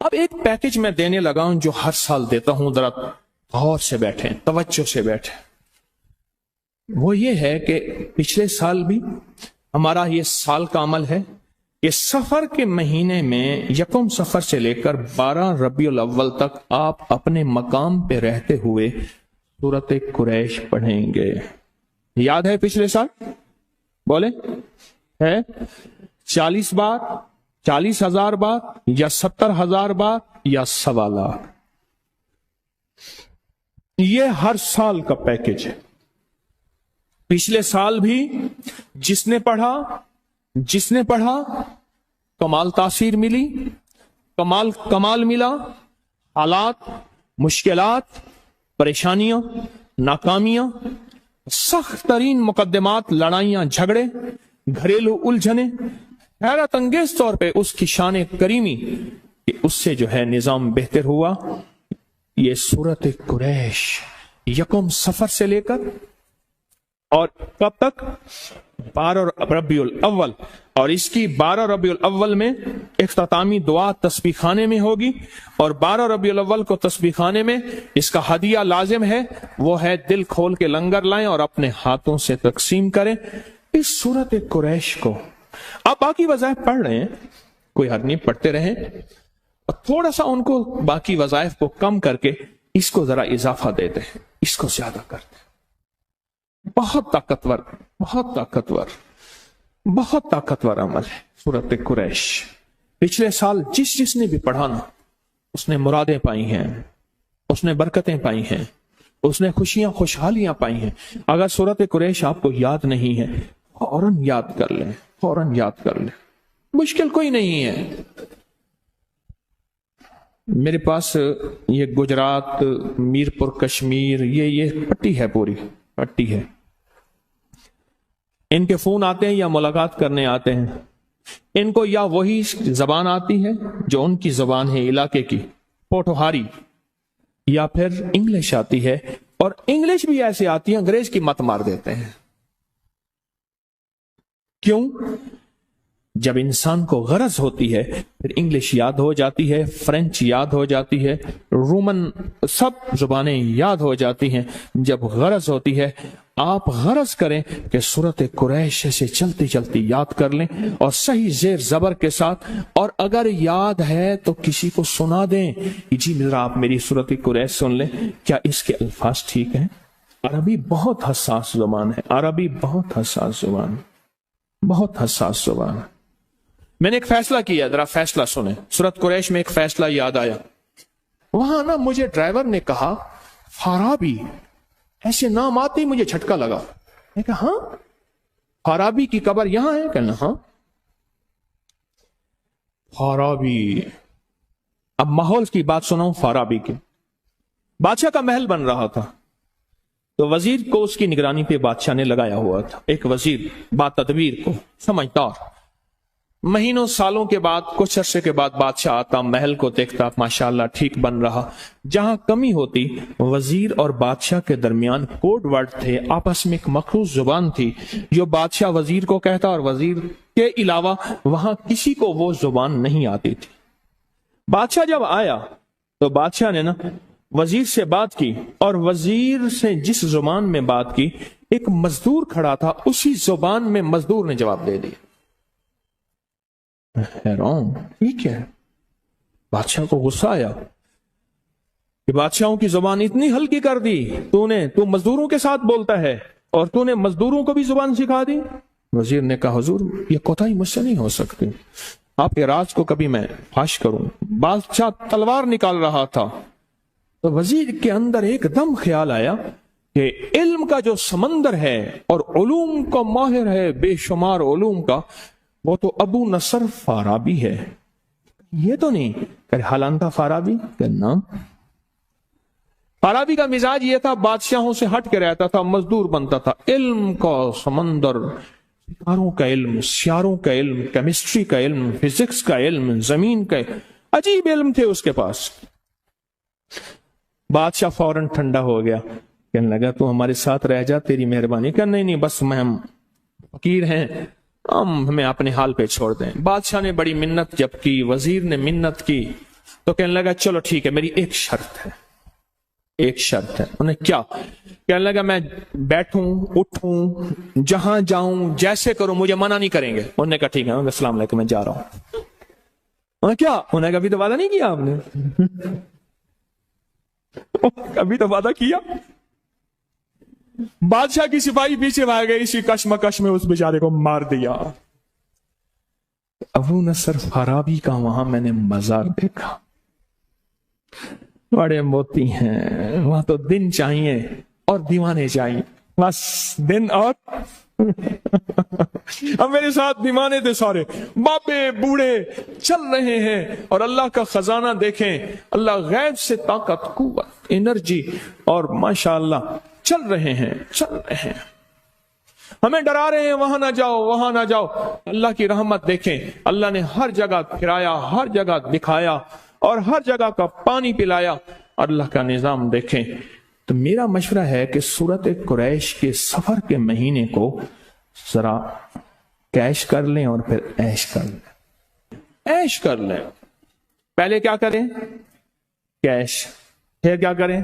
اب ایک پیکج میں دینے لگا ہوں جو ہر سال دیتا ہوں، ذرا غور سے بیٹھیں، توجہ سے بیٹھیں۔ وہ یہ ہے کہ پچھلے سال بھی ہمارا یہ سال کا عمل ہے کہ سفر کے مہینے میں 1 سفر سے لے کر 12 ربیع الاول تک آپ اپنے مقام پہ رہتے ہوئے سورۃ قریش پڑھیں گے۔ یاد ہے پچھلے سال؟ بولے ہے 40 بار، 40,000 بار، یا 70,000 بار، یا 1.25 لاکھ؟ یہ ہر سال کا پیکج ہے۔ پچھلے سال بھی جس نے پڑھا کمال تاثیر ملی، کمال ملا۔ حالات، مشکلات، پریشانیاں، ناکامیاں، سخت ترین مقدمات، لڑائیاں، جھگڑے، گھریلو الجھنیں، حیرت انگیز طور پہ اس کی شان کریمی کہ اس سے جو ہے نظام بہتر ہوا۔ یہ سورۃ قریش 1 سفر سے لے کر اور کب تک؟ 12 ربیع الاول، اور اس کی 12 ربیع الاول میں اختتامی دعا تسبیح خانے میں ہوگی، اور 12 ربیع الاول کو تسبیح خانے میں اس کا ہدیہ لازم ہے، وہ ہے دل کھول کے لنگر لائیں اور اپنے ہاتھوں سے تقسیم کریں اس سورۃ قریش کو۔ آپ باقی وظائف پڑھ رہے ہیں، کوئی حرج نہیں، پڑھتے رہیں، اور تھوڑا سا ان کو باقی وظائف کو کم کر کے اس کو ذرا اضافہ دیتے ہیں، اس کو زیادہ کرتے ہیں۔ بہت طاقتور، بہت طاقتور، بہت طاقتور عمل ہے سورۃ قریش۔ پچھلے سال جس نے بھی پڑھانا اس نے مرادیں پائی ہیں، اس نے برکتیں پائی ہیں، اس نے خوشیاں خوشحالیاں پائی ہیں۔ اگر سورۃ قریش آپ کو یاد نہیں ہے، فوراً یاد کر لیں، فوراً یاد کر لیں، مشکل کوئی نہیں ہے۔ میرے پاس یہ گجرات، میرپور کشمیر، یہ پٹی ہے، پوری پٹی ہے۔ ان کے فون آتے ہیں یا ملاقات کرنے آتے ہیں، ان کو یا وہی زبان آتی ہے جو ان کی زبان ہے علاقے کی، پوٹھوہاری، یا پھر انگلش آتی ہے، اور انگلش بھی ایسے آتی ہے انگریز کی مت مار دیتے ہیں۔ کیوں؟ جب انسان کو غرض ہوتی ہے پھر انگلش یاد ہو جاتی ہے، فرینچ یاد ہو جاتی ہے، رومن، سب زبانیں یاد ہو جاتی ہیں جب غرض ہوتی ہے۔ آپ غرض کریں کہ سورۃ قریش سے چلتی چلتی یاد کر لیں، اور صحیح زیر زبر کے ساتھ، اور اگر یاد ہے تو کسی کو سنا دیں کہ جی ذرا آپ میری سورۃ قریش سن لیں، کیا اس کے الفاظ ٹھیک ہیں؟ عربی بہت حساس زبان ہے، عربی بہت حساس زبان، بہت حساس زبان۔ میں نے ایک فیصلہ کیا، ذرا فیصلہ سنیں۔ سورۃ قریش میں ایک فیصلہ یاد آیا، وہاں نا مجھے ڈرائیور نے کہا فارابی، ایسے نام آتے ہی مجھے جھٹکا لگا۔ میں کہا ہاں فارابی کی قبر یہاں ہے؟ کہنا ہاں فارابی۔ اب ماحول کی بات سناؤں فارابی کی۔ بادشاہ کا محل بن رہا تھا، تو وزیر کو اس کی نگرانی پہ بادشاہ نے لگایا ہوا تھا، ایک وزیر با تدبیر کو، سمجھدار۔ مہینوں سالوں کے بعد، کچھ عرصے کے بعد بادشاہ آتا، محل کو دیکھتا، ماشاءاللہ ٹھیک بن رہا۔ جہاں کمی ہوتی، وزیر اور بادشاہ کے درمیان کوڈ ورڈ تھے، آپس میں ایک مخصوص زبان تھی جو بادشاہ وزیر کو کہتا، اور وزیر کے علاوہ وہاں کسی کو وہ زبان نہیں آتی تھی۔ بادشاہ جب آیا تو بادشاہ نے نا وزیر سے بات کی، اور وزیر سے جس زبان میں بات کی، ایک مزدور کھڑا تھا، اسی زبان میں مزدور نے جواب دے دیا۔ حیران، ٹھیک ہے۔ بادشاہ کو غصہ آیا کہ بادشاہوں کی زبان اتنی ہلکی کر دی تو مزدوروں کے ساتھ بولتا ہے، اور تو نے مزدوروں کو بھی زبان سکھا دی۔ وزیر نے کہا حضور یہ کوتاہی مجھ سے نہیں ہو سکتی، آپ کے راز کو کبھی میں فاش کروں۔ بادشاہ تلوار نکال رہا تھا، تو وزیر کے اندر ایک دم خیال آیا کہ علم کا جو سمندر ہے اور علوم کا ماہر ہے، بے شمار علوم کا، وہ تو ابو نصر فارابی ہے، یہ تو نہیں کہ حالانتا فارابی کہنا۔ فارابی کا مزاج یہ تھا، بادشاہوں سے ہٹ کے رہتا تھا، مزدور بنتا تھا۔ علم کا سمندر، ستاروں کا علم، سیاروں کا علم، کیمسٹری کا علم، فزکس کا علم، زمین کا علم، عجیب علم تھے اس کے پاس۔ بادشاہ فوراً ٹھنڈا ہو گیا، کہنے لگا تو ہمارے ساتھ رہ جا، تیری مہربانی کر۔ نہیں بس ہم فقیر ہیں، ہمیں اپنے حال پہ چھوڑ دیں۔ بادشاہ نے بڑی منت جب کی، وزیر نے منت کی، تو کہنے لگا چلو ٹھیک ہے، میری ایک شرط ہے، ایک شرط ہے۔ انہیں کیا؟ کہنے لگا میں بیٹھوں اٹھوں جہاں جاؤں جیسے کروں مجھے منع نہیں کریں گے۔ انہوں نے کہا ٹھیک ہے، السلام علیکم میں جا رہا ہوں۔ انہیں کیا؟ انہیں کبھی تو وعدہ نہیں کیا آپ نے؟ کبھی تو وعدہ کیا؟ بادشاہ کی سپاہی پیچھے بھاگ گئے، اسی کشمکش میں اس بیچارے کو مار دیا۔ ابو نصر فارابی کا وہاں میں نے مزار دیکھا، بڑے موتی ہیں وہاں، تو دن چاہیے اور دیوانے چاہیے، بس دن اور اب میرے ساتھ دیوانے تھے سارے، بابے بوڑھے چل رہے ہیں، اور اللہ کا خزانہ دیکھیں، اللہ غیب سے طاقت قوت انرجی اور ماشاءاللہ چل رہے ہیں، چل رہے ہیں، ہمیں ڈرا رہے ہیں وہاں نہ جاؤ وہاں نہ جاؤ۔ اللہ کی رحمت دیکھیں، اللہ نے ہر جگہ پھرایا، ہر جگہ دکھایا اور ہر جگہ کا پانی پلایا، اللہ کا نظام دیکھیں۔ تو میرا مشورہ ہے کہ سورت قریش کے سفر کے مہینے کو ذرا کیش کر لیں اور پھر عیش کر لیں، عیش کر لیں۔ پہلے کیا کریں؟ کیش، پھر کیا کریں؟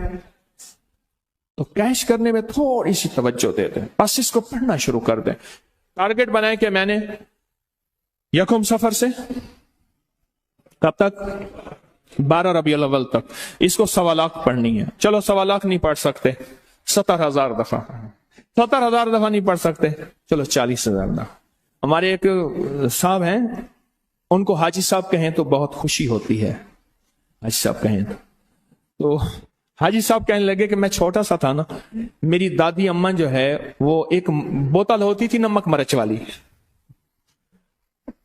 تو کیش کرنے میں تھوڑی سی توجہ دے دیں، بس اس کو پڑھنا شروع کر دیں۔ ٹارگٹ بنائیں کہ میں نے یکم سفر سے کب تک؟ 12 ربیع الاول تک اس کو 1.25 لاکھ پڑھنی ہے۔ چلو 1.25 لاکھ نہیں پڑھ سکتے، 70,000 دفعہ، 70,000 دفعہ نہیں پڑھ سکتے، چلو 40,000 دفعہ۔ ہمارے ایک صاحب ہیں، ان کو حاجی صاحب کہیں تو بہت خوشی ہوتی ہے، حاجی صاحب کہیں تو حاجی صاحب کہنے لگے کہ میں چھوٹا سا تھا نا، میری دادی اماں جو ہے وہ ایک بوتل ہوتی تھی نمک مرچ والی،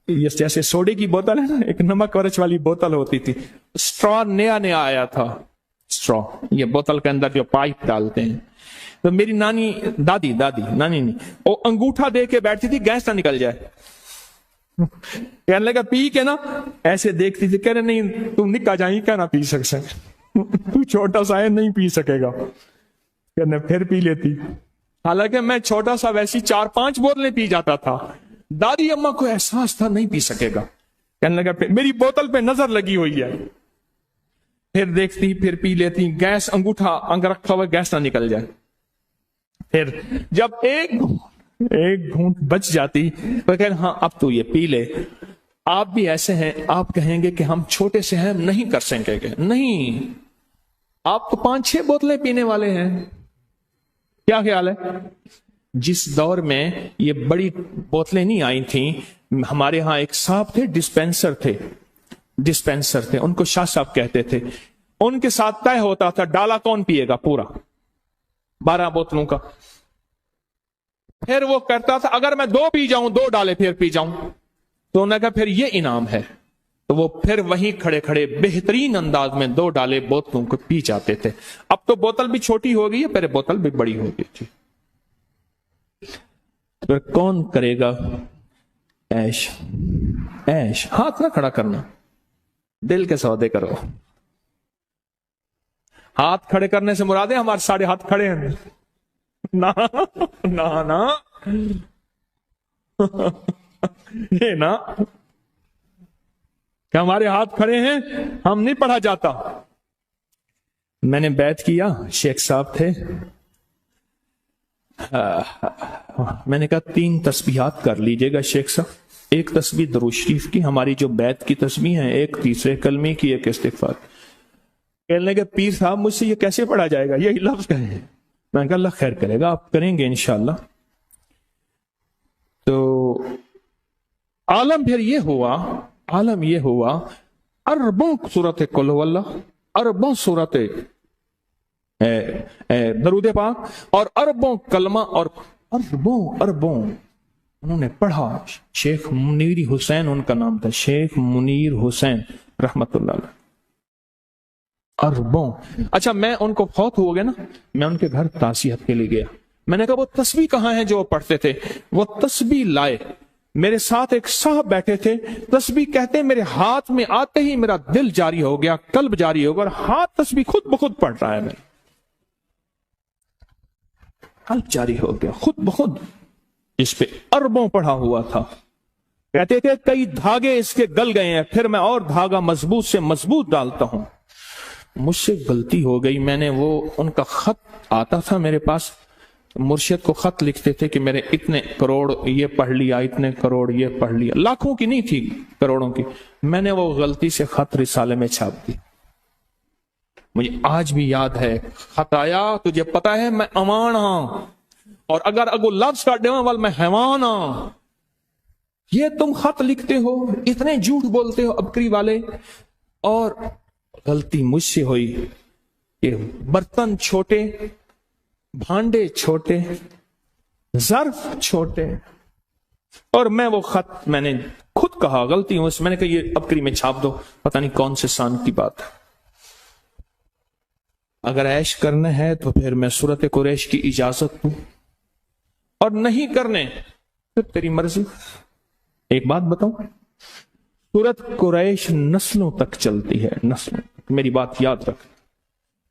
جیسے سوڈے کی بوتل ہے نا، ایک نمک مرچ والی بوتل ہوتی تھی، اسٹرا نیا نیا آیا تھا، اسٹرا یہ بوتل کے اندر جو پائپ ڈالتے ہیں، تو میری نانی دادی نانی نہیں، وہ انگوٹھا دے کے بیٹھتی تھی گیس نہ نکل جائے، کہنے لگا پی کے نا ایسے دیکھتی تھی، کہہ رہے نہیں تم نکا جائیں کیا نہ پی سکتے، تو چھوٹا سا ہے نہیں پی سکے گا، کہنے پھر پی لیتی، حالانکہ میں چھوٹا سا ویسی 4-5 بوتلیں پی جاتا تھا، دادی اماں کو احساس تھا نہیں پی سکے گا، کہنے لگا میری بوتل پہ نظر لگی ہوئی ہے، پھر دیکھتی پھر پی لیتی، گیس انگوٹھا انگ رکھا ہوا گیس نہ نکل جائے، پھر جب ایک گھونٹ بچ جاتی تو کہنے ہاں اب تو یہ پی لے۔ آپ بھی ایسے ہیں، آپ کہیں گے کہ ہم چھوٹے سے ہیں نہیں کر سکیں گے، نہیں، آپ تو 5-6 بوتلیں پینے والے ہیں، کیا خیال ہے؟ جس دور میں یہ بڑی بوتلیں نہیں آئی تھیں، ہمارے ہاں ایک صاحب تھے، ڈسپینسر تھے، ان کو شاہ صاحب کہتے تھے، ان کے ساتھ طے ہوتا تھا ڈالا کون پیے گا پورا 12 بوتلوں کا، پھر وہ کرتا تھا اگر میں 2 پی جاؤں 2 ڈالے پھر پی جاؤں تو انہوں نے کہا پھر یہ انعام ہے، تو وہ پھر وہیں کھڑے کھڑے بہترین انداز میں 2 ڈالے بوتلوں کو پی جاتے تھے۔ اب تو بوتل بھی چھوٹی ہو گئی ہے، پہلے بوتل بھی بڑی ہو گئی تھی۔ پھر کون کرے گا عیش؟ عیش ہاتھ نہ کھڑا کرنا، دل کے سودے کرو۔ ہاتھ کھڑے کرنے سے مراد ہے ہمارے سارے ہاتھ کھڑے ہیں، نا یہ نا کہ ہمارے ہاتھ کھڑے ہیں، ہم نہیں پڑھا جاتا۔ میں نے بیعت کیا، شیخ صاحب تھے، میں نے کہا 3 تسبیحات کر لیجئے گا شیخ صاحب، ایک تسبیح درود شریف کی، ہماری جو بیعت کی تسبیح ہے، ایک تیسرے کلمے کی، ایک استغفار۔ کہنے لگے پیر صاحب مجھ سے یہ کیسے پڑھا جائے گا، یہی لفظ کہیں۔ میں نے کہا اللہ خیر کرے گا، آپ کریں گے انشاءاللہ۔ تو عالم پھر یہ ہوا اربوں صورت قل هو اللہ، اربوں صورت درود پاک، اور اربوں کلمہ، اور اربوں انہوں نے پڑھا۔ شیخ منیر حسین ان کا نام تھا، شیخ منیر حسین رحمت اللہ علیہ، اربوں۔ اچھا میں ان کو فوت ہو گئے نا، میں ان کے گھر تعزیت کے لیے گیا، میں نے کہا وہ تسبیح کہاں ہے جو وہ پڑھتے تھے؟ وہ تسبیح لائے، میرے ساتھ ایک صاحب بیٹھے تھے، تسبیح کہتے میرے ہاتھ میں آتے ہی میرا دل جاری ہو گیا، قلب جاری ہو گیا، اور ہاتھ تسبیح خود بخود پڑھ رہا ہے، میرا قلب جاری ہو گیا خود بخود، اس پہ اربوں پڑھا ہوا تھا۔ کہتے تھے کئی دھاگے اس کے گل گئے ہیں، پھر میں اور دھاگا مضبوط سے مضبوط ڈالتا ہوں۔ مجھ سے غلطی ہو گئی، میں نے وہ ان کا خط آتا تھا میرے پاس، مرشد کو خط لکھتے تھے کہ میرے اتنے کروڑ یہ پڑھ لیا، اتنے کروڑ یہ پڑھ لیا، لاکھوں کی نہیں تھی، کروڑوں کی۔ میں نے وہ غلطی سے خط رسالے میں چھاپ دی۔ مجھے آج بھی یاد ہے، خط آیا، تجھے پتا ہے میں امان ہاں، اور اگر اگو لفظ کا ڈیوان وال میں حیوان ہاں، یہ تم خط لکھتے ہو، اتنے جھوٹ بولتے ہو ابکری والے۔ اور غلطی مجھ سے ہوئی کہ برتن چھوٹے، بھانڈے چھوٹے، ظرف چھوٹے، اور میں وہ خط میں نے خود کہا، غلطی ہوں، میں نے کہا یہ ابکری میں چھاپ دو، پتہ نہیں کون سے سان کی بات ہے۔ اگر عیش کرنا ہے تو پھر میں سورت قریش کی اجازت دوں، اور نہیں کرنے پھر تیری مرضی۔ ایک بات بتاؤں، سورت قریش نسلوں تک چلتی ہے، نسلوں تک، میری بات یاد رکھ۔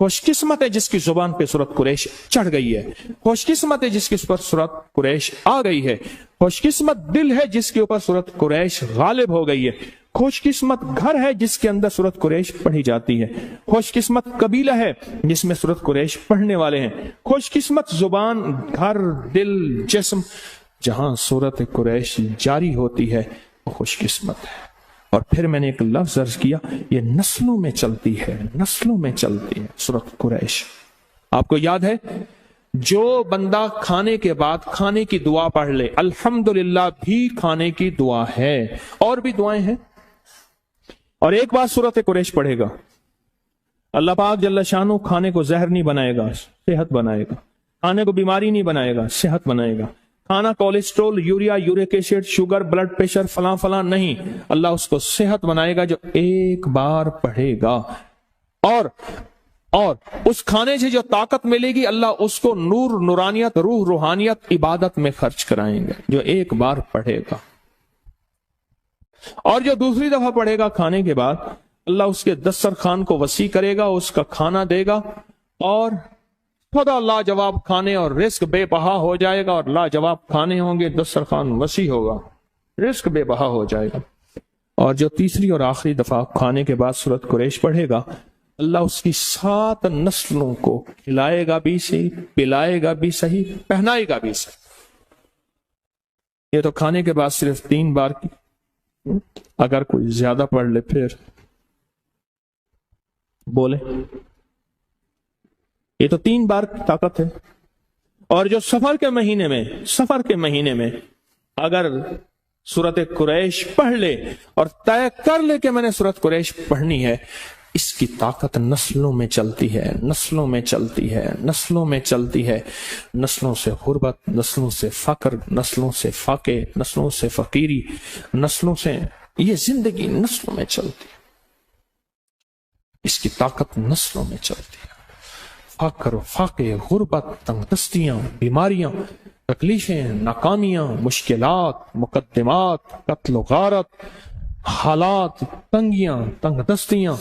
خوش قسمت ہے جس کی زبان پہ سورت قریش چڑھ گئی ہے، خوش قسمت ہے جس کے اوپر سورت قریش آ گئی ہے، خوش قسمت دل ہے جس کے اوپر سورت قریش غالب ہو گئی ہے، خوش قسمت گھر ہے جس کے اندر سورت قریش پڑھی جاتی ہے، خوش قسمت قبیلہ ہے جس میں سورت قریش پڑھنے والے ہیں، خوش قسمت زبان، گھر، دل، جسم جہاں سورت قریش جاری ہوتی ہے، وہ خوش قسمت ہے۔ اور پھر میں نے ایک لفظ عرض کیا، یہ نسلوں میں چلتی ہے، نسلوں میں چلتی ہے سورت قریش۔ آپ کو یاد ہے، جو بندہ کھانے کے بعد کھانے کی دعا پڑھ لے، الحمدللہ بھی کھانے کی دعا ہے، اور بھی دعائیں ہیں، اور ایک بات سورت قریش پڑھے گا، اللہ پاک جل شانہ کھانے کو زہر نہیں بنائے گا، صحت بنائے گا، کھانے کو بیماری نہیں بنائے گا، صحت بنائے گا، کھانا cholesterol, urea, uric acid, sugar, blood pressure, فلاں فلاں نہیں، اللہ اس کو صحت بنائے گا جو ایک بار پڑھے گا۔ اور اس کھانے سے جو طاقت ملے گی، اللہ اس کو نور، نورانیت، روح، روحانیت، عبادت میں خرچ کرائیں گے جو ایک بار پڑھے گا۔ اور جو دوسری دفعہ پڑھے گا کھانے کے بعد، اللہ اس کے دسترخوان کو وسیع کرے گا، اس کا کھانا دے گا، اور خدا لاجواب کھانے اور رزق بے بہا ہو جائے گا، اور لاجواب کھانے ہوں گے، دسترخوان وسیع ہوگا، رزق بے بہا ہو جائے گا۔ اور جو تیسری اور آخری دفعہ کھانے کے بعد سورت قریش پڑھے گا، اللہ اس کی 7 نسلوں کو کھلائے گا بھی صحیح، پلائے گا بھی صحیح، پہنائے گا بھی صحیح۔ یہ تو کھانے کے بعد صرف 3 بار کی، اگر کوئی زیادہ پڑھ لے پھر بولے، یہ تو 3 بار کی طاقت ہے۔ اور جو سفر کے مہینے میں اگر سورت قریش پڑھ لے اور طے کر لے کہ میں نے سورت قریش پڑھنی ہے، اس کی طاقت نسلوں میں چلتی ہے، نسلوں میں چلتی ہے، نسلوں میں چلتی ہے، نسلوں سے غربت، نسلوں سے فقر، نسلوں سے فاقے، نسلوں سے فقیری، نسلوں سے یہ زندگی نسلوں میں چلتی ہے، اس کی طاقت نسلوں میں چلتی ہے۔ فقر، فاقے، غربت، تنگ دستیاں، بیماریاں، تکلیفیں، ناکامیاں، مشکلات، مقدمات، قتل و غارت، حالات، تنگیاں، تنگ دستیاں،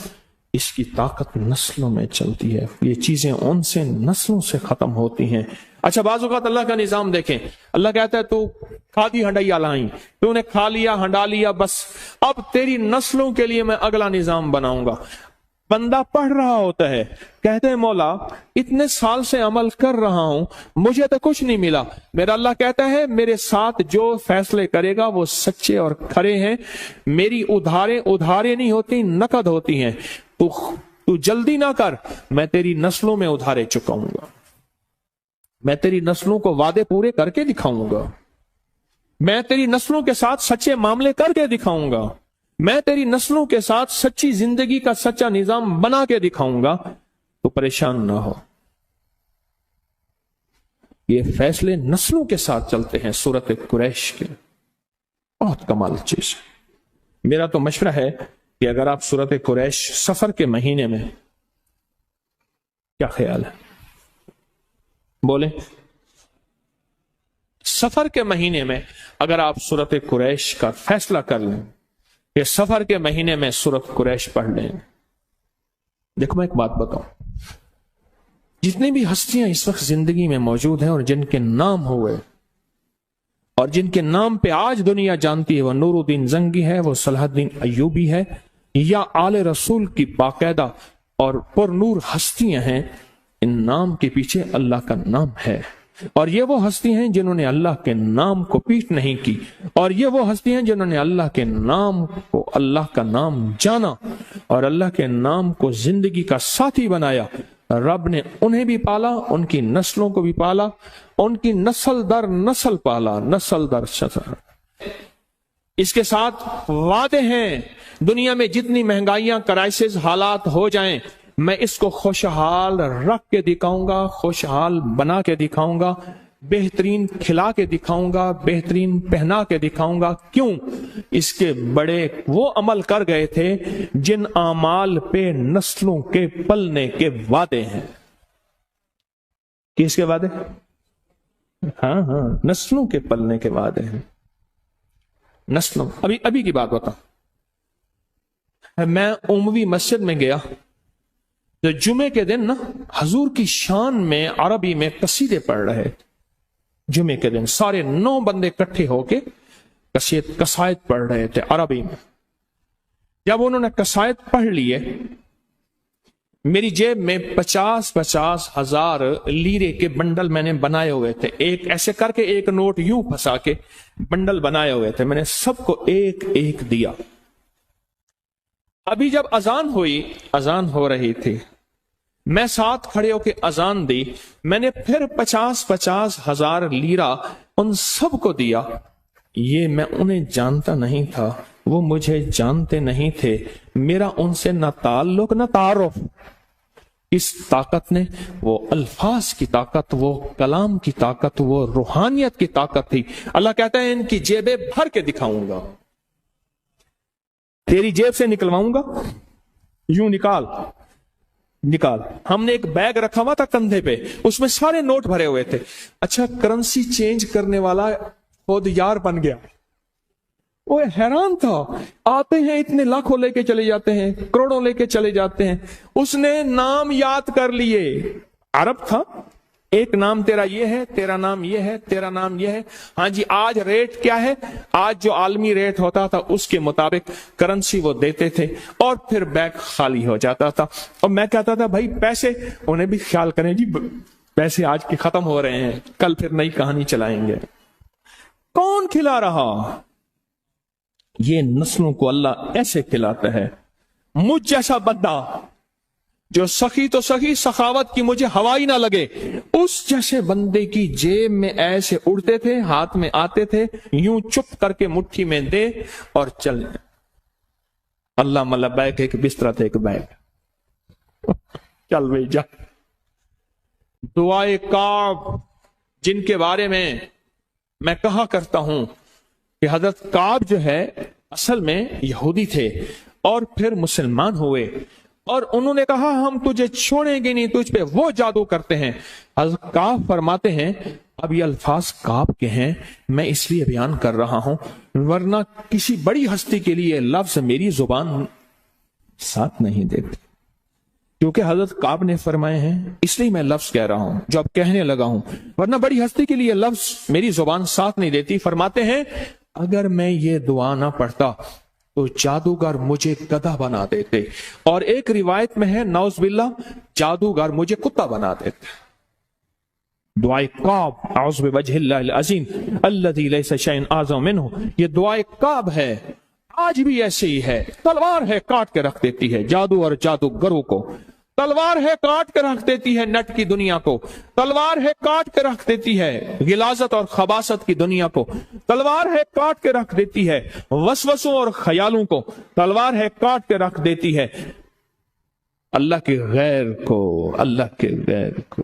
اس کی طاقت نسلوں میں چلتی ہے۔ یہ چیزیں ان سے نسلوں سے ختم ہوتی ہیں۔ اچھا، بعض اوقات اللہ کا نظام دیکھیں، اللہ کہتا ہے تو کھادی ہنڈائی لائیں، تو نے کھا لیا، ہنڈا لیا، بس اب تیری نسلوں کے لیے میں اگلا نظام بناؤں گا۔ بندہ پڑھ رہا ہوتا ہے، کہتے ہیں مولا اتنے سال سے عمل کر رہا ہوں، مجھے تو کچھ نہیں ملا۔ میرا اللہ کہتا ہے میرے ساتھ جو فیصلے کرے گا وہ سچے اور کھرے ہیں، میری ادھارے نہیں ہوتی، نقد ہوتی ہیں۔ تو جلدی نہ کر، میں تیری نسلوں میں ادھارے چکاؤں گا، میں تیری نسلوں کو وعدے پورے کر کے دکھاؤں گا، میں تیری نسلوں کے ساتھ سچے معاملے کر کے دکھاؤں گا، میں تیری نسلوں کے ساتھ سچی زندگی کا سچا نظام بنا کے دکھاؤں گا، تو پریشان نہ ہو۔ یہ فیصلے نسلوں کے ساتھ چلتے ہیں سورت قریش کے، بہت کمال چیز ہے۔ میرا تو مشورہ ہے کہ اگر آپ سورت قریش سفر کے مہینے میں، کیا خیال ہے؟ بولیں، سفر کے مہینے میں اگر آپ سورت قریش کا فیصلہ کر لیں کہ سفر کے مہینے میں سورت قریش پڑھ لیں۔ دیکھو میں ایک بات بتاؤں، جتنی بھی ہستیاں اس وقت زندگی میں موجود ہیں اور جن کے نام ہوئے، اور جن کے نام پہ آج دنیا جانتی ہے، وہ نور الدین زنگی ہے، وہ صلاح الدین ایوبی ہے، یا آل رسول کی باقاعدہ اور پر نور ہستیاں ہیں. ان نام کے پیچھے اللہ کا نام ہے، اور یہ وہ ہستی ہیں جنہوں نے اللہ کے نام کو پیٹ نہیں کی، اور یہ وہ ہستی ہیں جنہوں نے اللہ کے نام کو، اللہ کا نام جانا اور اللہ کے نام کو زندگی کا ساتھی بنایا. رب نے انہیں بھی پالا، ان کی نسلوں کو بھی پالا، ان کی نسل در نسل پالا، نسل در نسل. اس کے ساتھ وعدے ہیں، دنیا میں جتنی مہنگائیاں، کرائسس، حالات ہو جائیں، میں اس کو خوشحال رکھ کے دکھاؤں گا، خوشحال بنا کے دکھاؤں گا، بہترین کھلا کے دکھاؤں گا، بہترین پہنا کے دکھاؤں گا. کیوں؟ اس کے بڑے وہ عمل کر گئے تھے جن اعمال پہ نسلوں کے پلنے کے وعدے ہیں. کس کے وعدے؟ ہاں نسلوں کے پلنے کے وعدے ہیں. نسلوں. ابھی کی بات بتا، میں عموی مسجد میں گیا تو جمعے کے دن نا حضور کی شان میں عربی میں قصیدے پڑھ رہے تھے. جمعے کے دن سارے 9 بندے اکٹھے ہو کے قصائد پڑھ رہے تھے عربی میں. جب انہوں نے قصائد پڑھ لیے، میری جیب میں 50,000 ہزار لیرے کے بنڈل میں نے بنائے ہوئے تھے. ایک ایسے کر کے ایک نوٹ یوں پھنسا کے بنڈل بنائے ہوئے تھے. میں نے سب کو ایک ایک دیا. ابھی جب اذان ہوئی، اذان ہو رہی تھی، میں ساتھ کھڑے ہو کے اذان دی. میں نے پھر 50,000 ہزار لیرہ ان سب کو دیا. یہ میں انہیں جانتا نہیں تھا، وہ مجھے جانتے نہیں تھے. میرا ان سے نہ تعلق نہ تعارف. اس طاقت نے، وہ الفاظ کی طاقت، وہ کلام کی طاقت، وہ روحانیت کی طاقت تھی. اللہ کہتا ہے ان کی جیبیں بھر کے دکھاؤں گا. تیری جیب سے نکلواؤں گا، یوں نکال. ہم نے ایک بیگ رکھا ہوا تھا کندھے پہ، اس میں سارے نوٹ بھرے ہوئے تھے. اچھا کرنسی چینج کرنے والا خود یار بن گیا. وہ حیران تھا، آتے ہیں اتنے لاکھوں لے کے چلے جاتے ہیں، کروڑوں لے کے چلے جاتے ہیں. اس نے نام یاد کر لیے. عرب تھا، ایک نام تیرا یہ ہے، تیرا نام یہ ہے، تیرا نام یہ ہے. ہاں جی، آج ریٹ کیا ہے؟ آج جو عالمی ریٹ ہوتا تھا اس کے مطابق کرنسی وہ دیتے تھے اور پھر بیگ خالی ہو جاتا تھا. اور میں کہتا تھا بھائی پیسے، انہیں بھی خیال کریں جی، پیسے آج کے ختم ہو رہے ہیں، کل پھر نئی کہانی چلائیں گے. کون کھلا رہا؟ یہ نسلوں کو اللہ ایسے کھلاتا ہے. مجھ جیسا بندہ جو سخی تو سخی، سخاوت کی مجھے ہوا ہی نہ لگے، اس جیسے بندے کی جیب میں ایسے اڑتے تھے، ہاتھ میں آتے تھے، یوں چپ کر کے مٹھی میں دے اور چل. اللہ ملا بیگ ایک بستر تھا، ایک بیگ. چل بھائی جا. دعائے کعب، جن کے بارے میں کہا کرتا ہوں کہ حضرت کعب جو ہے اصل میں یہودی تھے اور پھر مسلمان ہوئے، اور انہوں نے کہا ہم تجھے چھوڑیں گے نہیں، تجھ پہ وہ جادو کرتے ہیں. حضرت کعب فرماتے ہیں، اب یہ الفاظ کعب کے ہیں، میں اس لیے بیان کر رہا ہوں، ورنہ کسی بڑی ہستی کے لیے لفظ میری زبان ساتھ نہیں دیتی. کیونکہ حضرت کعب نے فرمائے ہیں، اس لیے میں لفظ کہہ رہا ہوں جو اب کہنے لگا ہوں، ورنہ بڑی ہستی کے لیے لفظ میری زبان ساتھ نہیں دیتی. فرماتے ہیں اگر میں یہ دعا نہ پڑھتا تو جادوگر مجھے گدھا بنا دیتے، اور ایک روایت میں ہے نعوذ باللہ جادوگر مجھے کتا بنا دیتے. دعائے کعب، اعوذ بوجہ اللہ العظیم الذی لیس شیء اعظم منہ، یہ دعائے کعب ہے. آج بھی ایسے ہی ہے. تلوار ہے کاٹ کے رکھ دیتی ہے جادو اور جادوگروں کو. تلوار ہے کاٹ کے رکھ دیتی ہے نٹ کی دنیا کو. تلوار ہے کاٹ کے رکھ دیتی ہے غلاظت اور خباثت کی دنیا کو. تلوار ہے کاٹ کے رکھ دیتی ہے وسوسوں اور خیالوں کو. تلوار ہے کاٹ کے رکھ دیتی ہے اللہ کے غیر کو، اللہ کے غیر کو.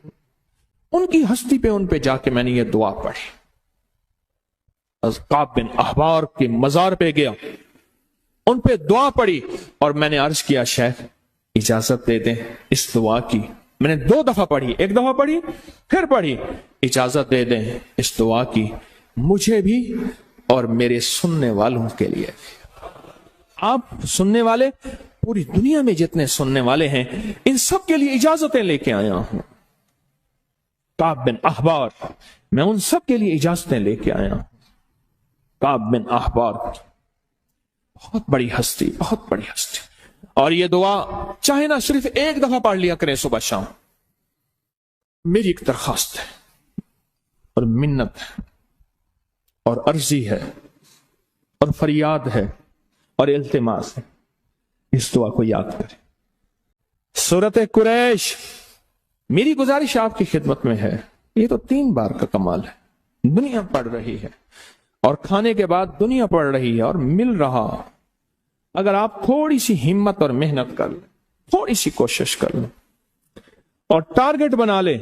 ان کی ہستی پہ، ان پہ جا کے میں نے یہ دعا پڑھی. کعب بن احبار کے مزار پہ گیا، ان پہ دعا پڑھی، اور میں نے عرض کیا شیخ اجازت دے دیں اس دعا کی. میں نے 2 دفعہ پڑھی، ایک دفعہ پڑھی پھر پڑھی. اجازت دے دیں اس دعا کی مجھے بھی اور میرے سننے والوں کے لیے. آپ سننے والے، پوری دنیا میں جتنے سننے والے ہیں، ان سب کے لیے اجازتیں لے کے آیا ہوں. کعب بن احبار، میں ان سب کے لیے اجازتیں لے کے آیا ہوں. کعب بن احبار کی، بہت بڑی ہستی، بہت بڑی ہستی. اور یہ دعا چاہے نہ صرف ایک دفعہ پڑھ لیا کریں صبح شام. میری ایک درخواست ہے اور منت ہے اور عرضی ہے اور فریاد ہے اور التماس ہے، اس دعا کو یاد کریں. سورۃ قریش، میری گزارش آپ کی خدمت میں ہے، یہ تو 3 بار کا کمال ہے. دنیا پڑھ رہی ہے اور کھانے کے بعد دنیا پڑھ رہی ہے اور مل رہا. اگر آپ تھوڑی سی ہمت اور محنت کر لیں، تھوڑی سی کوشش کر لیں اور ٹارگٹ بنا لیں.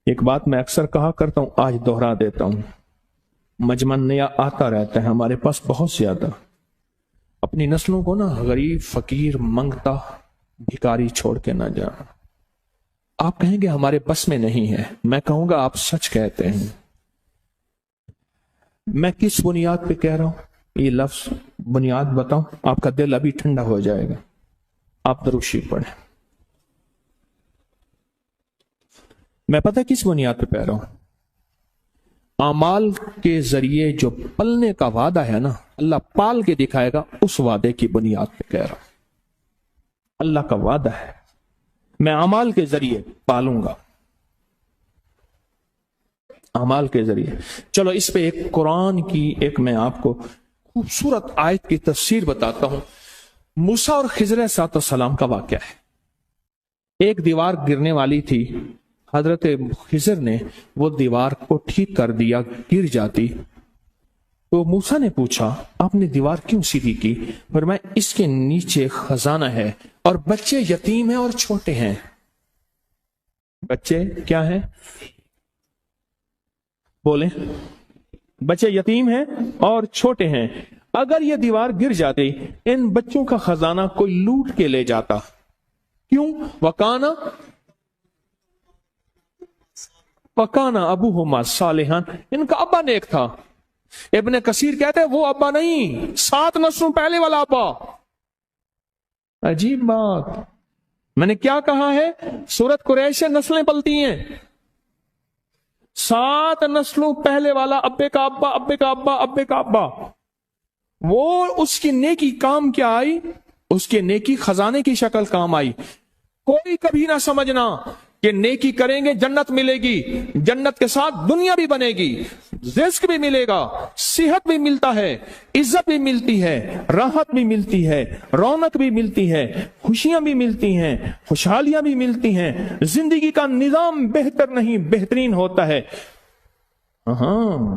ایک بات میں اکثر کہا کرتا ہوں، آج دوہرا دیتا ہوں، مجمع نیا آتا رہتا ہے ہمارے پاس بہت زیادہ. اپنی نسلوں کو نا غریب، فقیر، منگتا، بھکاری چھوڑ کے نہ جانا. آپ کہیں گے ہمارے بس میں نہیں ہے، میں کہوں گا آپ سچ کہتے ہیں. میں کس بنیاد پہ کہہ رہا ہوں یہ لفظ؟ بنیاد بتاؤں، آپ کا دل ابھی ٹھنڈا ہو جائے گا. آپ درود شریف پڑھیں. میں پتہ کس بنیاد پہ کہہ رہا ہوں؟ اعمال کے ذریعے جو پلنے کا وعدہ ہے نا، اللہ پال کے دکھائے گا، اس وعدے کی بنیاد پہ کہہ رہا ہوں. اللہ کا وعدہ ہے میں اعمال کے ذریعے پالوں گا، اعمال کے ذریعے. چلو اس پہ ایک قرآن کی ایک میں آپ کو خوبصورت آیت کی تفسیر بتاتا ہوں. موسیٰ اور خضر علیہ السلام کا واقعہ ہے. ایک دیوار گرنے والی تھی، حضرت خضر نے وہ دیوار کو ٹھیک کر دیا، گر جاتی. تو موسیٰ نے پوچھا آپ نے دیوار کیوں سیدھی کی؟ فرمایا اس کے نیچے خزانہ ہے اور بچے یتیم ہیں اور چھوٹے ہیں. بچے کیا ہیں؟ بولیں. بچے یتیم ہیں اور چھوٹے ہیں. اگر یہ دیوار گر جاتی، ان بچوں کا خزانہ کوئی لوٹ کے لے جاتا. کیوں؟ وَكَانَ أَبُوهُمَا صَالِحًا، ان کا ابا نیک تھا. ابن کثیر کہتے ہیں وہ ابا نہیں، 7 نسلوں پہلے والا ابا. عجیب بات. میں نے کیا کہا ہے؟ سورۃ قریش سے نسلیں پلتی ہیں. 7 نسلوں پہلے والا ابے کا ابا، ابے کا ابا، ابے کا ابا. وہ اس کی نیکی کام کیا آئی؟ اس کے نیکی خزانے کی شکل کام آئی. کوئی کبھی نہ سمجھنا کہ نیکی کریں گے جنت ملے گی. جنت کے ساتھ دنیا بھی بنے گی، رزق بھی ملے گا، صحت بھی ملتا ہے، عزت بھی ملتی ہے، راحت بھی ملتی ہے، رونق بھی ملتی ہے، خوشیاں بھی ملتی ہیں، خوشحالیاں بھی ملتی ہیں. زندگی کا نظام بہتر نہیں بہترین ہوتا ہے. ہاں،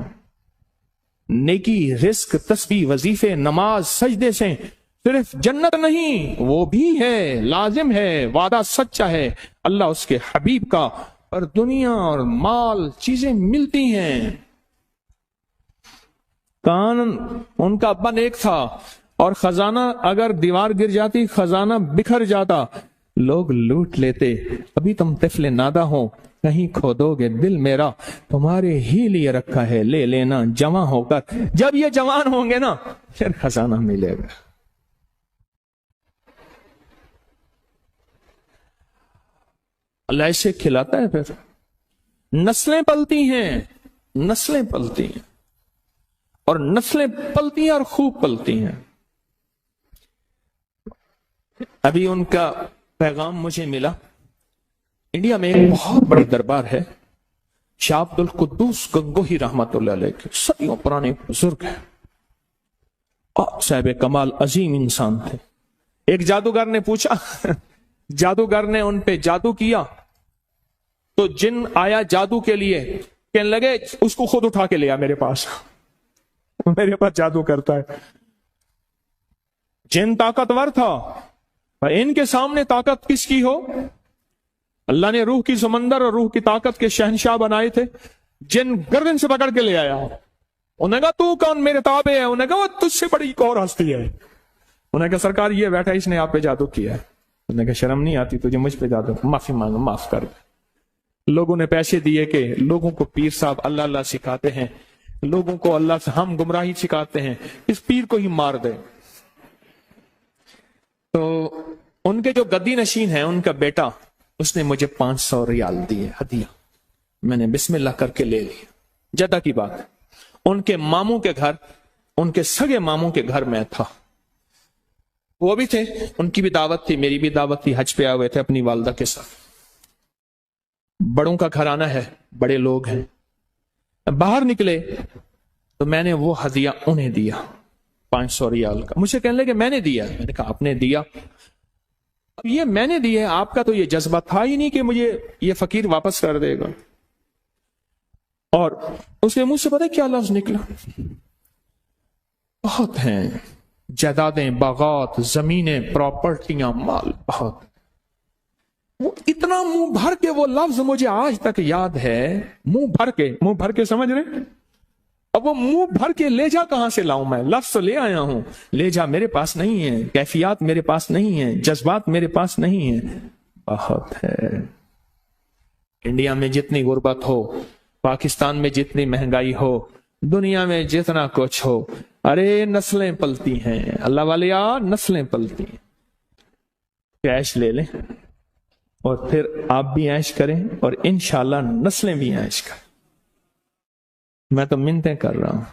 نیکی، رزق، تسبیح، وظیفے، نماز، سجدے سے صرف جنت نہیں، وہ بھی ہے، لازم ہے، وعدہ سچا ہے اللہ اس کے حبیب کا. اور دنیا اور مال چیزیں ملتی ہیں. کان ان کا ابا نیک تھا اور خزانہ اگر دیوار گر جاتی، خزانہ بکھر جاتا، لوگ لوٹ لیتے. ابھی تم طفل نادہ ہو، کہیں کھو دو گے دل میرا، تمہارے ہی لیے رکھا ہے، لے لینا جوان ہو کر. جب یہ جوان ہوں گے نا پھر خزانہ ملے گا. اللہ اسے کھلاتا ہے. پھر نسلیں پلتی ہیں، نسلیں پلتی ہیں اور نسلیں پلتی ہیں اور خوب پلتی ہیں. ابھی ان کا پیغام مجھے ملا. انڈیا میں ایک بہت بڑی دربار ہے، شاہ عبد القدوس گنگوہی رحمت اللہ علیہ کے، صدیوں پرانے بزرگ ہیں، صاحب کمال، عظیم انسان تھے. ایک جادوگر نے پوچھا، جادوگر نے ان پہ جادو کیا تو جن آیا جادو کے لیے، کہنے لگے اس کو خود اٹھا کے لیا میرے پاس، میرے پاس جادو کرتا ہے. جن طاقتور تھا، ان کے سامنے طاقت کس کی ہو؟ اللہ نے روح کی سمندر اور روح کی طاقت کے شہنشاہ بنائے تھے. جن گردن سے پکڑ کے لے آیا. انہوں نے کہا تو کون؟ میرے تابع ہے. انہوں نے کہا وہ تجھ سے بڑی ایک اور ہستی ہے. انہوں نے کہا سرکار یہ بیٹھا اس نے آپ پہ جادو کیا ہے. انہوں نے کہا شرم نہیں آتی تجھے مجھ پہ جادو؟ معافی مانگو، معاف کر دے. لوگوں نے پیسے دیے کہ لوگوں کو پیر صاحب اللہ اللہ سکھاتے ہیں، لوگوں کو اللہ سے ہم گمراہی سکھاتے ہیں، اس پیر کو ہی مار دے. تو ان کے جو گدی نشین ہیں، ان کا بیٹا، اس نے مجھے 500 ریال دیے ہدیہ. میں نے بسم اللہ کر کے لے لیا. جدہ کی بات. ان کے ماموں کے گھر، ان کے سگے ماموں کے گھر میں تھا، وہ بھی تھے، ان کی بھی دعوت تھی، میری بھی دعوت تھی، حج پہ آئے ہوئے تھے اپنی والدہ کے ساتھ، بڑوں کا گھرانہ ہے، بڑے لوگ ہیں، باہر نکلے تو میں نے وہ ہدیہ انہیں دیا 500 ریال کا، مجھے کہنے لگے میں نے دیا، میں نے کہا آپ نے دیا، اب یہ میں نے دیا، آپ کا تو یہ جذبہ تھا ہی نہیں کہ مجھے یہ فقیر واپس کر دے گا، اور اس کے منہ سے پتہ کیا لفظ نکلا، بہت ہیں جائیدادیں، باغات، زمینیں، پراپرٹیاں، مال بہت، وہ اتنا منہ بھر کے وہ لفظ مجھے آج تک یاد ہے، منہ بھر کے سمجھ رہے، اب وہ منہ بھر کے لے جا کہاں سے لاؤں میں، لفظ تو لے آیا ہوں، لے جا میرے پاس نہیں ہے، کیفیات میرے پاس نہیں ہیں، جذبات میرے پاس نہیں ہیں، بہت ہے، انڈیا میں جتنی غربت ہو، پاکستان میں جتنی مہنگائی ہو، دنیا میں جتنا کچھ ہو، ارے نسلیں پلتی ہیں، اللہ والے نسلیں پلتی ہیں، عیش لے لیں اور پھر آپ بھی عیش کریں اور انشاءاللہ نسلیں بھی عیش کریں، میں تو منتیں کر رہا ہوں،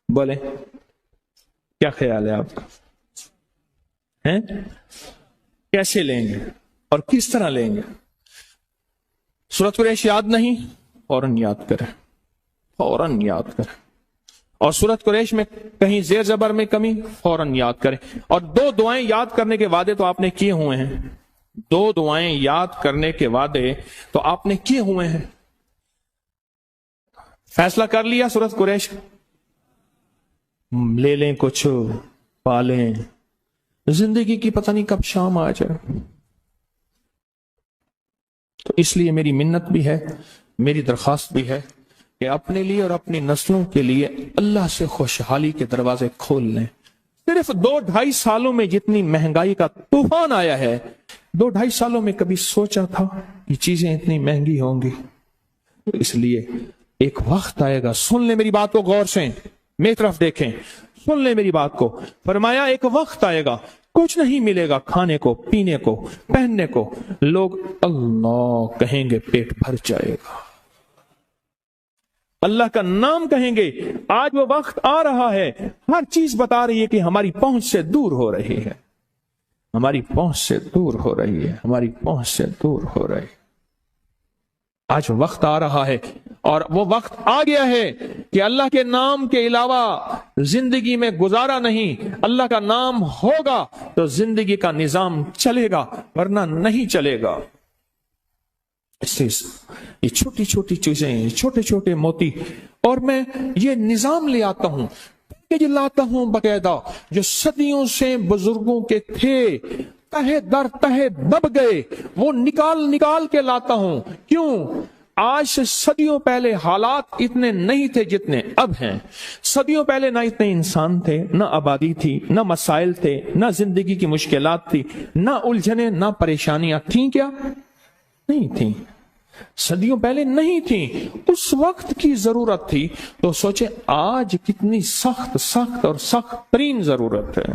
بولیں کیا خیال ہے آپ کا، ہیں کیسے لیں گے اور کس طرح لیں گے؟ سورۃ قریش یاد نہیں؟ فوراً یاد کریں، فوراً یاد کریں، اور سورۃ قریش میں کہیں زیر زبر میں کمی، فوراً یاد کریں، اور 2 دعائیں یاد کرنے کے وعدے تو آپ نے کیے ہوئے ہیں، 2 دعائیں یاد کرنے کے وعدے تو آپ نے کیے ہوئے ہیں، فیصلہ کر لیا سورۃ قریش، لے لیں کچھ، پالیں، زندگی کی پتہ نہیں کب شام آ جائے، تو اس لیے میری منت بھی ہے، میری درخواست بھی ہے کہ اپنے لیے اور اپنی نسلوں کے لیے اللہ سے خوشحالی کے دروازے کھول لیں، صرف 2-2.5 سالوں میں جتنی مہنگائی کا طوفان آیا ہے، 2-2.5 سالوں میں کبھی سوچا تھا کہ چیزیں اتنی مہنگی ہوں گی؟ اس لیے ایک وقت آئے گا، سن لیں میری بات کو غور سے، میری طرف دیکھیں، سن لیں میری بات کو، فرمایا ایک وقت آئے گا کچھ نہیں ملے گا کھانے کو، پینے کو، پہننے کو، لوگ اللہ کہیں گے پیٹ بھر جائے گا، اللہ کا نام کہیں گے، آج وہ وقت آ رہا ہے، ہر چیز بتا رہی ہے کہ ہماری پہنچ سے دور ہو رہی ہے، ہماری پہنچ سے دور ہو رہی ہے، ہماری پہنچ سے دور ہو رہی ہے، آج وقت آ رہا ہے، اور وہ وقت آ گیا ہے کہ اللہ کے نام کے علاوہ زندگی میں گزارا نہیں، اللہ کا نام ہوگا تو زندگی کا نظام چلے گا، ورنہ نہیں چلے گا۔ یہ چھوٹی چھوٹی چیزیں، چھوٹے چھوٹے موتی، اور میں یہ نظام لے آتا ہوں، لاتا ہوں باقاعدہ، جو صدیوں سے بزرگوں کے تھے، تہے در تہے دب گئے، وہ نکال کے لاتا ہوں۔ کیوں؟ آج سے صدیوں پہلے حالات اتنے نہیں تھے جتنے اب ہیں۔ صدیوں پہلے نہ اتنے انسان تھے، نہ آبادی تھی، نہ مسائل تھے، نہ زندگی کی مشکلات تھی، نہ الجھنیں، نہ پریشانیاں تھیں۔ کیا نہیں تھیں؟ صدیوں پہلے نہیں تھیں۔ اس وقت کی ضرورت تھی، تو سوچے آج کتنی سخت اور سخت ترین ضرورت ہے۔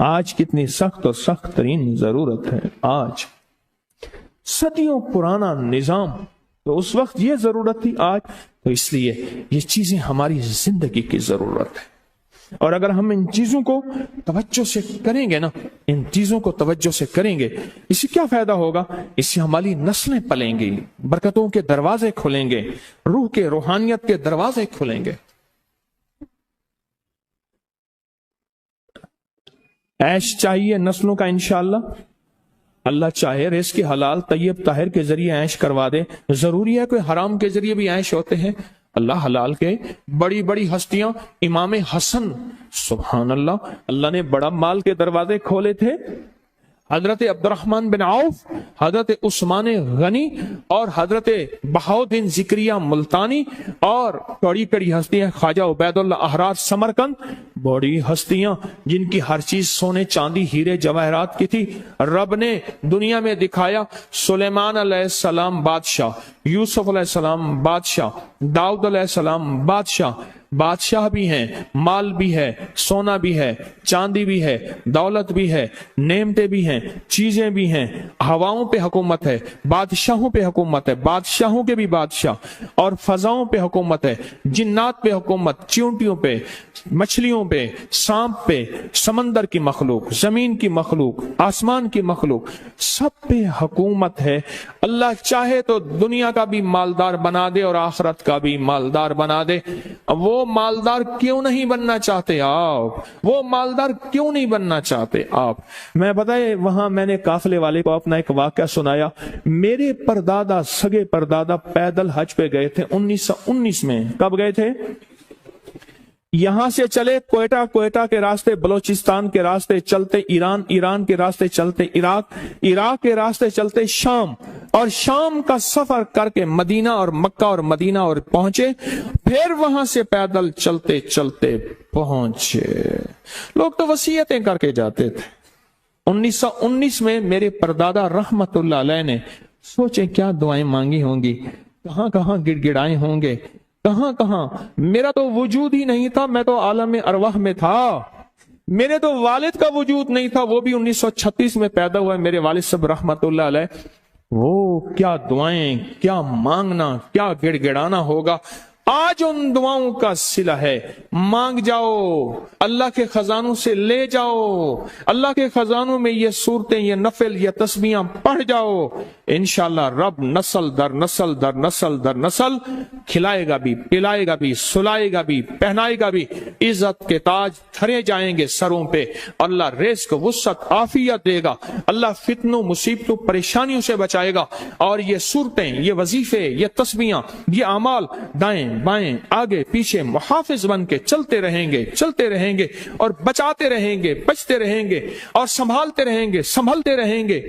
آج کتنی سخت اور سخت ترین ضرورت ہے۔ آج صدیوں پرانا نظام، تو اس وقت یہ ضرورت تھی، آج تو اس لیے یہ چیزیں ہماری زندگی کی ضرورت ہے۔ اور اگر ہم ان چیزوں کو توجہ سے کریں گے نا، ان چیزوں کو توجہ سے کریں گے، اس سے کیا فائدہ ہوگا؟ اس سے ہماری نسلیں پلیں گی، برکتوں کے دروازے کھلیں گے، روح کے روحانیت کے دروازے کھلیں گے۔ عیش چاہیے نسلوں کا انشاءاللہ، اللہ چاہے رزق حلال طیب طاہر کے ذریعے عیش کروا دے۔ ضروری ہے کوئی حرام کے ذریعے بھی عیش ہوتے ہیں؟ اللہ حلال کے، بڑی بڑی ہستیاں، امام حسن، سبحان اللہ، اللہ نے بڑا مال کے دروازے کھولے تھے۔ حضرت عبد الرحمن بن عوف، حضرت عثمان غنی، اور حضرت بہاؤالدین ذکریہ ملتانی، اور بڑی بڑی ہستیاں، خواجہ عبید اللہ احرار سمرقند، بڑی ہستیاں جن کی ہر چیز سونے چاندی ہیرے جواہرات کی تھی۔ رب نے دنیا میں دکھایا، سلیمان علیہ السلام بادشاہ، یوسف علیہ السلام بادشاہ، داؤد علیہ السلام بادشاہ، بادشاہ بھی ہیں، مال بھی ہے، سونا بھی ہے، چاندی بھی ہے، دولت بھی ہے، نعمتیں بھی ہیں، چیزیں بھی ہیں، ہواؤں پہ حکومت ہے، بادشاہوں پہ حکومت ہے، بادشاہوں کے بھی بادشاہ، اور فضاؤں پہ حکومت ہے، جنات پہ حکومت، چیونٹیوں پہ، مچھلیوں پہ، سانپ پہ، سمندر کی مخلوق، زمین کی مخلوق، آسمان کی مخلوق، سب پہ حکومت ہے۔ اللہ چاہے تو دنیا کا بھی مالدار بنا دے اور آخرت کا بھی مالدار بنا دے۔ وہ مالدار کیوں نہیں بننا چاہتے آپ؟ وہ مالدار کیوں نہیں بننا چاہتے آپ؟ میں بتائے وہاں میں نے قافلے والے کو اپنا ایک واقعہ سنایا۔ میرے پردادا، سگے پردادا پیدل حج پہ گئے تھے 1919 میں۔ کب گئے تھے؟ یہاں سے چلے کوئٹہ کے راستے، بلوچستان کے راستے چلتے ایران کے راستے چلتے عراق کے راستے چلتے شام، اور شام کا سفر کر کے مدینہ اور مکہ اور مدینہ اور پہنچے، پھر وہاں سے پیدل چلتے چلتے پہنچے۔ لوگ تو وصیتیں کر کے جاتے تھے۔ 1919 میں میرے پردادا رحمت اللہ علیہ نے سوچے کیا دعائیں مانگی ہوں گی، کہاں کہاں گڑ گڑائے ہوں گے، کہاں کہاں۔ میرا تو وجود ہی نہیں تھا، میں تو عالم ارواح میں تھا۔ میرے تو والد کا وجود نہیں تھا، وہ بھی 1936 میں پیدا ہوا ہے، میرے والد صاحب رحمت اللہ علیہ۔ وہ کیا دعائیں، کیا مانگنا، کیا گڑ گڑانا ہوگا۔ آج ان دعاؤں کا صلہ ہے، مانگ جاؤ، اللہ کے خزانوں سے لے جاؤ، اللہ کے خزانوں میں یہ صورتیں، یہ نفل، یہ تسبیحاں پڑھ جاؤ، انشاءاللہ رب نسل در نسل در نسل در نسل کھلائے گا بھی، پلائے گا بھی، سلائے گا بھی، پہنائے گا بھی، عزت کے تاج دھرے جائیں گے سروں پہ، اللہ رزق وسعت عافیت دے گا، اللہ فتنوں مصیبتوں پریشانیوں سے بچائے گا، اور یہ صورتیں، یہ وظیفے، یہ تسبیحاں، یہ اعمال دائیں بائیں آگے پیچھے محافظ بن کے چلتے رہیں گے اور بچاتے رہیں گے، بچتے رہیں گے اور سنبھالتے رہیں گے، سنبھلتے رہیں گے،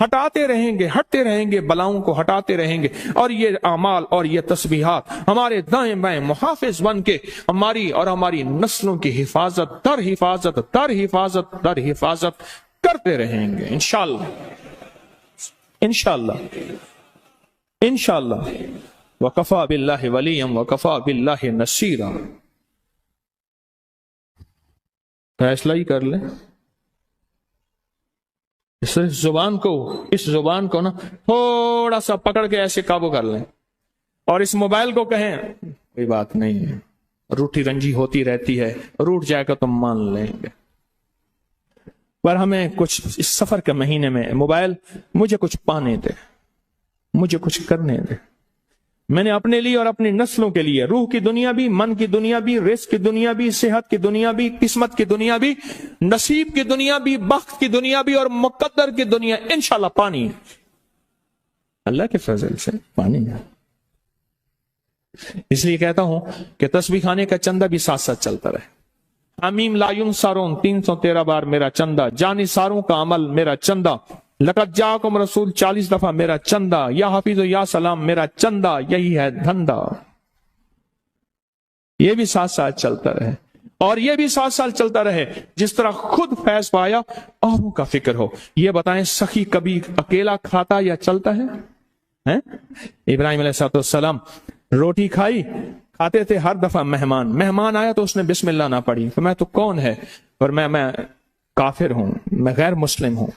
ہٹاتے رہیں گے، ہٹتے رہیں گے، بلاؤں کو ہٹاتے رہیں گے، اور یہ اعمال اور یہ تسبیحات ہمارے دائیں بائیں محافظ بن کے ہماری اور ہماری نسلوں کی حفاظت در حفاظت در حفاظت در حفاظت کرتے رہیں گے انشاءاللہ، انشاءاللہ، انشاءاللہ۔ وَكَفَى بِاللَّهِ وَلِيًّا وَكَفَى بِاللَّهِ نَصِيرًا۔ فیصلہ ہی کر لیں، اس زبان کو نا تھوڑا سا پکڑ کے ایسے قابو کر لیں، اور اس موبائل کو کہیں کوئی بات نہیں ہے، روٹی رنجی ہوتی رہتی ہے، روٹ جائے گا تو مان لیں گے، پر ہمیں کچھ اس سفر کے مہینے میں موبائل مجھے کچھ پانے دے، مجھے کچھ کرنے دے۔ میں نے اپنے لیے اور اپنی نسلوں کے لیے روح کی دنیا بھی، من کی دنیا بھی، رزق کی دنیا بھی، صحت کی دنیا بھی، قسمت کی دنیا بھی، نصیب کی دنیا بھی، بخت کی دنیا بھی، اور مقدر کی دنیا انشاءاللہ پانی ہے، اللہ کے فضل سے پانی ہے۔ اس لیے کہتا ہوں کہ تسبیح خانے کا چندہ بھی ساتھ ساتھ چلتا رہے۔ امیم لا ینصرون 313 بار میرا چندہ، جانصاروں کا عمل میرا چندہ، لقد جاءکم رسول 40 دفعہ میرا چندہ، یا حافظ و یا سلام میرا چندہ، یہی ہے دھندا۔ یہ بھی ساتھ ساتھ چلتا رہے، اور یہ بھی ساتھ ساتھ چلتا رہے، جس طرح خود فیض پایا اوروں کا فکر ہو۔ یہ بتائیں سخی کبھی اکیلا کھاتا یا چلتا ہے؟ ابراہیم علیہ السلام روٹی کھاتے تھے، ہر دفعہ مہمان آیا تو اس نے بسم اللہ نہ پڑھی، تو میں تو کون ہے، اور میں کافر ہوں، میں غیر مسلم ہوں،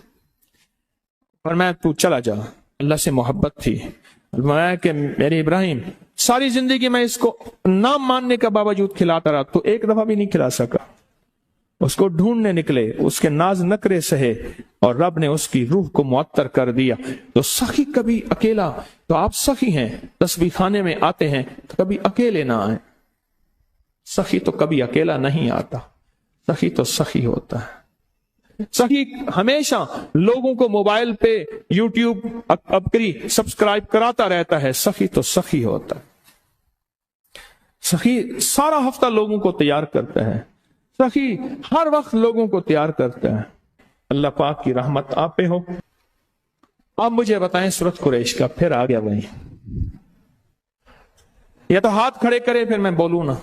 اور میں تو چلا جا۔ اللہ سے محبت تھی، میں کہ میرے ابراہیم ساری زندگی میں اس کو نہ ماننے کے باوجود کھلاتا رہا، تو ایک دفعہ بھی نہیں کھلا سکا۔ اس کو ڈھونڈنے نکلے، اس کے ناز نکرے سہے، اور رب نے اس کی روح کو معطر کر دیا۔ تو سخی کبھی اکیلا، تو آپ سخی ہیں، تسبیح خانے میں آتے ہیں تو کبھی اکیلے نہ آئیں۔ سخی تو کبھی اکیلا نہیں آتا، سخی تو سخی ہوتا ہے۔ سخی ہمیشہ لوگوں کو موبائل پہ یوٹیوب ابکری سبسکرائب کراتا رہتا ہے، سخی تو سخی ہوتا ہے۔ سخی سارا ہفتہ لوگوں کو تیار کرتا ہے، سخی ہر وقت لوگوں کو تیار کرتا ہے۔ اللہ پاک کی رحمت آپ پہ ہو۔ اب مجھے بتائیں سورۃ قریش کا، پھر آ گیا وہی، یا تو ہاتھ کھڑے کرے پھر میں بولوں نا،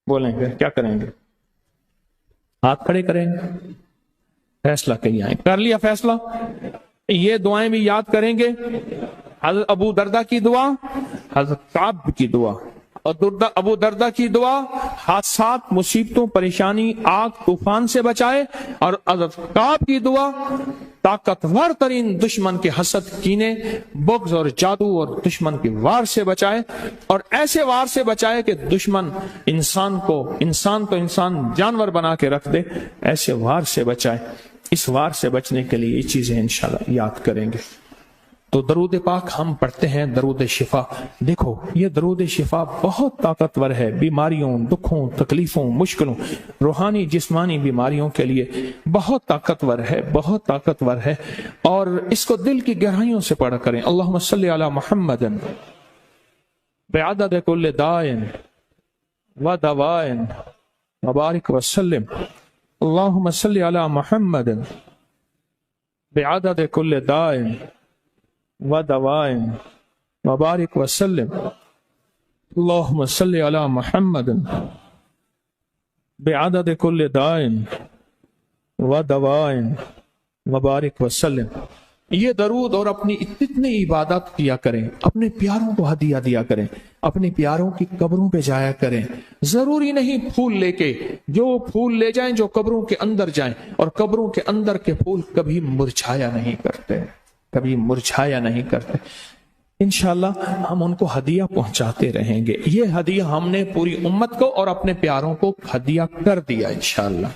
بولیں گے کیا کریں گے؟ ہاتھ کھڑے کریں گے، فیصلہ کہیں آئیں، کر لیا فیصلہ۔ یہ دعائیں بھی یاد کریں گے، حضرت ابو دردہ کی دعا، حضرت کعب کی دعا، اور ابو دردہ کی دعا حادثات، مصیبتوں، پریشانی، آگ، طوفان سے بچائے، اور حضرت کعب کی دعا طاقتور ترین دشمن کے حسد، کینے، بغض اور جادو اور دشمن کے وار سے بچائے، اور ایسے وار سے بچائے کہ دشمن انسان تو انسان جانور بنا کے رکھ دے، ایسے وار سے بچائے۔ اس وار سے بچنے کے لیے یہ چیزیں انشاءاللہ یاد کریں گے۔ تو درود پاک ہم پڑھتے ہیں، درود شفا۔ دیکھو یہ درود شفا بہت طاقتور ہے، بیماریوں، دکھوں، تکلیفوں، مشکلوں، روحانی جسمانی بیماریوں کے لیے بہت طاقتور ہے، بہت طاقتور ہے، اور اس کو دل کی گہرائیوں سے پڑھا کریں۔ اللہم صلی علی محمد بعدد کل دائن و دوائن وبارک وسلم۔ اللہم صلی علی محمد بعدد کل دائن و دوائن وبارک وسلم۔ اللہم صلی علی محمد بعدد کل دائن و دوائن وبارک وسلم۔ یہ درود اور اپنی اتنی عبادت کیا کریں، اپنے پیاروں کو ہدیہ دیا کریں، اپنے پیاروں کی قبروں پہ جایا کریں۔ ضروری نہیں پھول لے کے، جو پھول لے جائیں جو قبروں کے اندر جائیں، اور قبروں کے اندر کے پھول کبھی مرجھایا نہیں کرتے، کبھی مرجھایا نہیں کرتے۔ انشاءاللہ ہم ان کو ہدیہ پہنچاتے رہیں گے۔ یہ ہدیہ ہم نے پوری امت کو اور اپنے پیاروں کو ہدیہ کر دیا انشاءاللہ۔